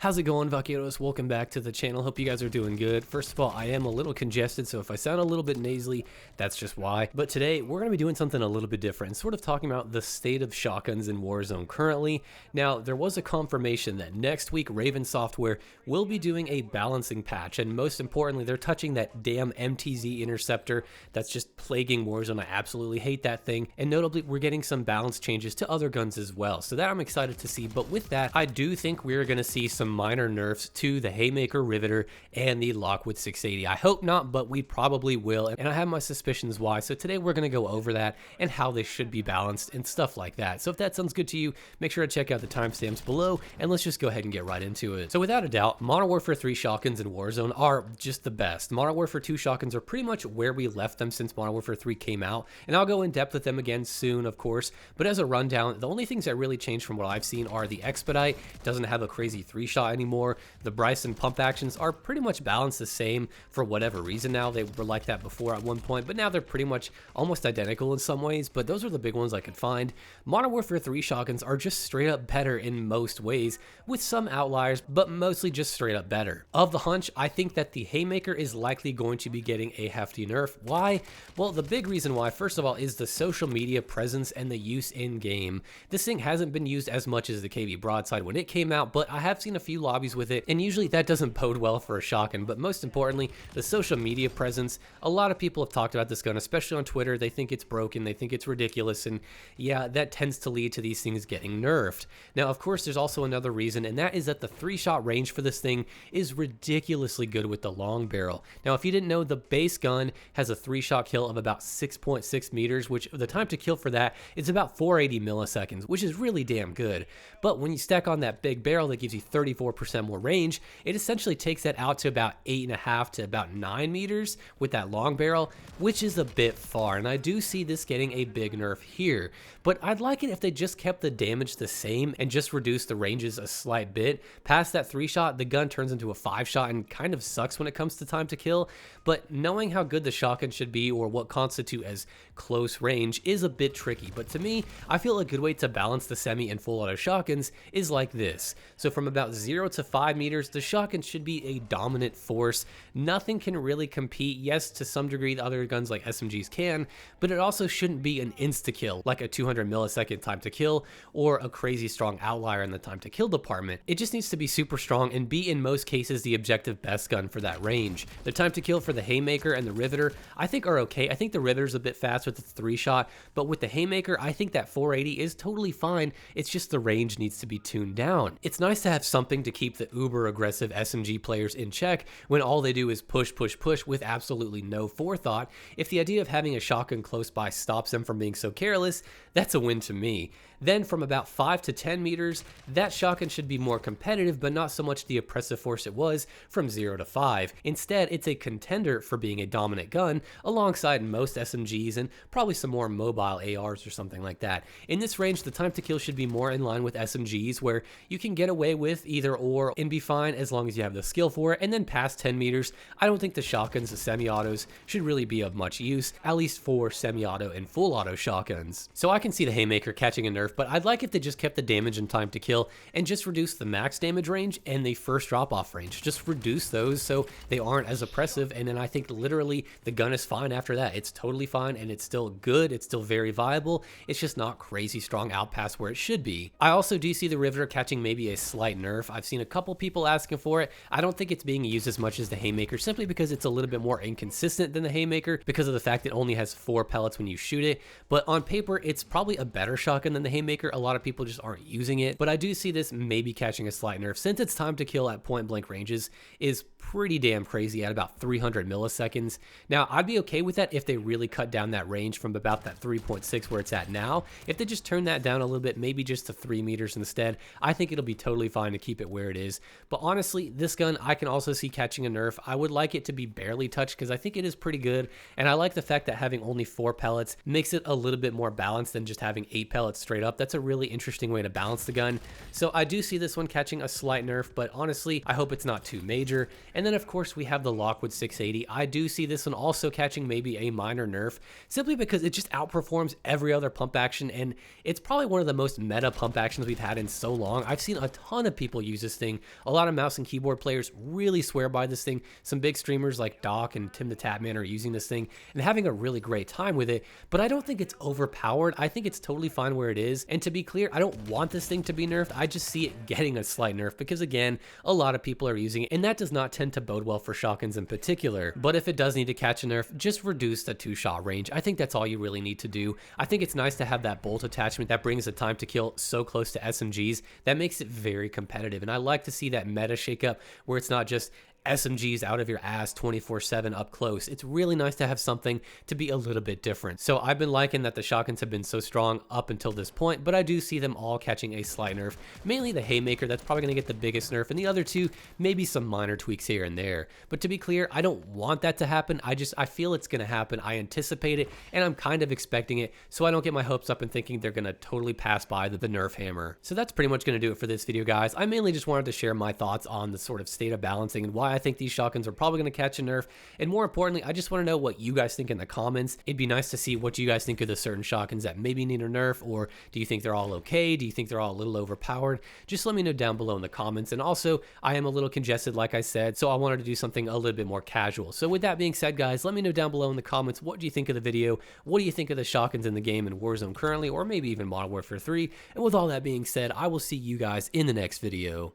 How's it going, vaqueros? Welcome back to the channel. Hope you guys are doing good. First of all, I am a little congested, so if I sound a little bit nasally, that's just why. But today, we're going to be doing something a little bit different, sort of talking about the state of shotguns in Warzone currently. Now, there was a confirmation that next week, Raven Software will be doing a balancing patch, and most importantly, they're touching that damn MTZ interceptor that's just plaguing Warzone. I absolutely hate that thing, and notably, we're getting some balance changes to other guns as well, so that I'm excited to see. But with that, I do think we're going to see some minor nerfs to the Haymaker, Riveter, and the Lockwood 680. I hope not, but we probably will, and I have my suspicions why. So today we're going to go over that and how they should be balanced and stuff like that. So if that sounds good to you, make sure to check out the timestamps below, and let's just go ahead and get right into it. So without a doubt, Modern Warfare 3 shotguns in Warzone are just the best. Modern Warfare 2 shotguns are pretty much where we left them since Modern Warfare 3 came out, and I'll go in depth with them again soon, of course. But as a rundown, the only things that really changed from what I've seen are the Expedite doesn't have a crazy 3-shot anymore. The Bryson pump actions are pretty much balanced the same for whatever reason now. They were like that before at one point, but now they're pretty much almost identical in some ways, but those are the big ones I could find. Modern Warfare 3 shotguns are just straight up better in most ways, with some outliers, but mostly just straight up better. Of the hunch, I think that the Haymaker is likely going to be getting a hefty nerf. Why? Well, the big reason why, first of all, is the social media presence and the use in game. This thing hasn't been used as much as the KV Broadside when it came out, but I have seen a few lobbies with it, and usually that doesn't bode well for a shotgun. But most importantly, the social media presence. A lot of people have talked about this gun, especially on Twitter. They think it's broken, they think it's ridiculous, and yeah, that tends to lead to these things getting nerfed. Now, of course, there's also another reason, and that is that the 3-shot range for this thing is ridiculously good with the long barrel. Now, if you didn't know, the base gun has a 3-shot kill of about 6.6 meters, which the time to kill for that is about 480 milliseconds, which is really damn good. But when you stack on that big barrel that gives you 34% more range, it essentially takes that out to about 8.5 to about 9 meters with that long barrel, which is a bit far, and I do see this getting a big nerf here. But I'd like it if they just kept the damage the same and just reduced the ranges a slight bit. Past that 3-shot, the gun turns into a 5-shot and kind of sucks when it comes to time to kill, but knowing how good the shotgun should be or what constitute as close range is a bit tricky. But to me, I feel a good way to balance the semi and full auto shotguns is like this. So from about 0 to 5 meters, the shotgun should be a dominant force. Nothing can really compete. Yes, to some degree the other guns like SMGs can, but it also shouldn't be an insta-kill like a 200 millisecond time to kill or a crazy strong outlier in the time to kill department. It just needs to be super strong and be in most cases the objective best gun for that range. The time to kill for the Haymaker and the Riveter I think are okay. I think the Riveter's a bit fast with its 3-shot, but with the Haymaker I think that 480 is totally fine. It's just the range needs to be tuned down. It's nice to have something to keep the uber aggressive SMG players in check when all they do is push, push, push with absolutely no forethought. If the idea of having a shotgun close by stops them from being so careless, that's a win to me. Then from about 5 to 10 meters, that shotgun should be more competitive, but not so much the oppressive force it was from 0 to 5. Instead, it's a contender for being a dominant gun alongside most SMGs and probably some more mobile ARs or something like that. In this range, the time to kill should be more in line with SMGs, where you can get away with either or and be fine as long as you have the skill for it. And then past 10 meters, I don't think the shotguns, the semi-autos, should really be of much use, at least for semi-auto and full auto shotguns. So I can see the Haymaker catching a nerf, but I'd like if they just kept the damage and time to kill and just reduce the max damage range and the first drop-off range. Just reduce those so they aren't as oppressive, and then I think literally the gun is fine after that. It's totally fine, and it's still good. It's still very viable. It's just not crazy strong out past where it should be. I also do see the Riveter catching maybe a slight nerf. I've seen a couple people asking for it. I don't think it's being used as much as the Haymaker simply because it's a little bit more inconsistent than the Haymaker because of the fact it only has 4 pellets when you shoot it. But on paper, it's probably a better shotgun than the Haymaker. A lot of people just aren't using it, but I do see this maybe catching a slight nerf since its time to kill at point blank ranges is pretty damn crazy at about 300 milliseconds. Now, I'd be okay with that if they really cut down that range from about that 3.6 where it's at now. If they just turn that down a little bit, maybe just to 3 meters instead, I think it'll be totally fine to keep it where it is. But honestly, this gun I can also see catching a nerf. I would like it to be barely touched because I think it is pretty good, and I like the fact that having only 4 pellets makes it a little bit more balanced than just having 8 pellets straight up. That's a really interesting way to balance the gun. So I do see this one catching a slight nerf, but honestly, I hope it's not too major. And then of course we have the Lockwood 680. I do see this one also catching maybe a minor nerf, simply because it just outperforms every other pump action, and it's probably one of the most meta pump actions we've had in so long. I've seen a ton of people use this thing. A lot of mouse and keyboard players really swear by this thing. Some big streamers like Doc and Tim the Tatman are using this thing and having a really great time with it, but I don't think it's overpowered. I think it's totally fine where it is. And to be clear, I don't want this thing to be nerfed. I just see it getting a slight nerf because, again, a lot of people are using it, and that does not tend to bode well for shotguns in particular. But if it does need to catch a nerf, just reduce the 2-shot range. I think that's all you really need to do. I think it's nice to have that bolt attachment that brings the time to kill so close to SMGs. That makes it very competitive, and I like to see that meta shake up where it's not just SMGs out of your ass 24/7 up close. It's really nice to have something to be a little bit different. So I've been liking that the shotguns have been so strong up until this point, but I do see them all catching a slight nerf. Mainly the Haymaker, that's probably going to get the biggest nerf, and the other two, maybe some minor tweaks here and there. But to be clear, I don't want that to happen. I feel it's going to happen. I anticipate it, and I'm kind of expecting it, so I don't get my hopes up and thinking they're going to totally pass by the Nerf hammer. So that's pretty much going to do it for this video, guys. I mainly just wanted to share my thoughts on the sort of state of balancing and why I think these shotguns are probably going to catch a nerf, and more importantly, I just want to know what you guys think in the comments. It'd be nice to see what you guys think of the certain shotguns that maybe need a nerf, or do you think they're all okay? Do you think they're all a little overpowered? Just let me know down below in the comments. And also, I am a little congested, like I said, so I wanted to do something a little bit more casual. So with that being said, guys, let me know down below in the comments, what do you think of the video? What do you think of the shotguns in the game in Warzone currently, or maybe even Modern Warfare 3? And with all that being said, I will see you guys in the next video.